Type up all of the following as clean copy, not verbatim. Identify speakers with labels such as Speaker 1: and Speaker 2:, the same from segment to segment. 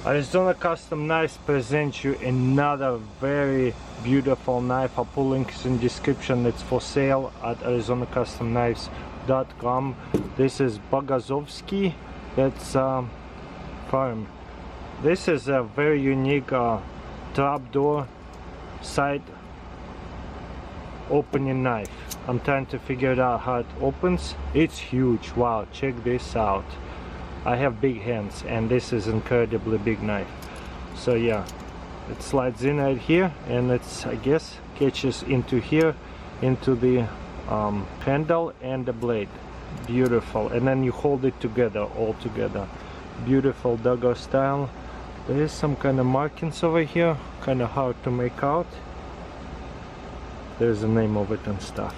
Speaker 1: Arizona Custom Knives presents you another very beautiful knife. I'll put links in description. It's for sale at ArizonaCustomKnives.com. This is Bogazovsky. That's farm. This is a very unique trapdoor side opening knife. I'm trying to figure it out how it opens. It's huge. Wow, check this out. I have big hands and this is incredibly big knife. So yeah, it slides in right here and it's, I guess, catches into here, into the handle and the blade. Beautiful. And then you hold it together, all together. Beautiful dagger style. There is some kind of markings over here, kind of hard to make out. There's the name of it and stuff.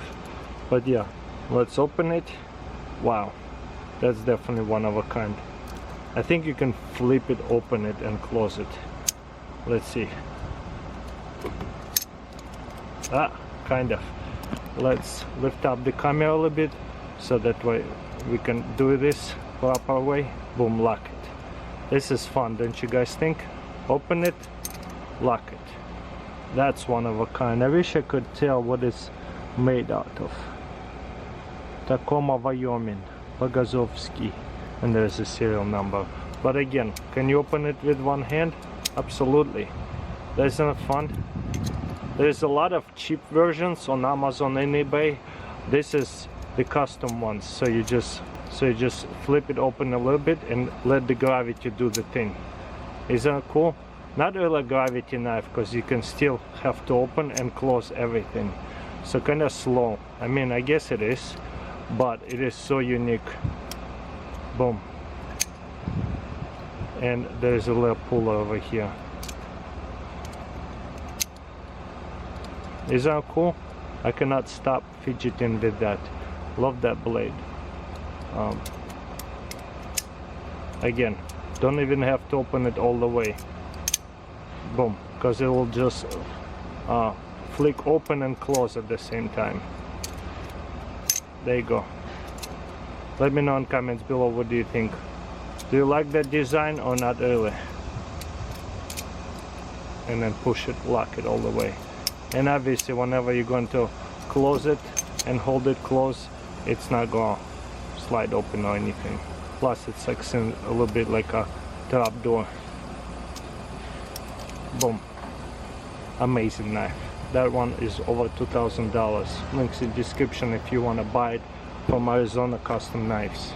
Speaker 1: But yeah, let's open it. Wow. That's definitely one of a kind. I think you can flip it, open it and close it. Let's see. Kind of. Let's lift up the camera a little bit so that way we can do this proper way. Boom, lock it. This is fun, don't you guys think? Open it, lock it. That's one of a kind. I wish I could tell what it's made out of. Tacoma, Wyoming. Bogazovsky, and there's a serial number. But again, can you open it with one hand? Absolutely. Isn't it fun? There's a lot of cheap versions on Amazon and eBay. This is the custom ones, so you just flip it open a little bit and let the gravity do the thing. Isn't it cool? Not really a gravity knife, because you can still have to open and close everything. So kind of slow. I mean, I guess it is, but it is so unique. Boom. And there's a little puller over here. Isn't that cool? I cannot stop fidgeting with that. Love that blade. Again, don't even have to open it all the way. Boom, because it will just flick open and close at the same time. There you go. Let me know in comments below, what do you think? Do you like that design or not really? And then push it, lock it all the way. And obviously whenever you're going to close it and hold it close, it's not going to slide open or anything. Plus it's like a little bit like a trap door. Boom. Amazing knife. That one is over $2,000. Links in description if you want to buy it from Arizona Custom Knives.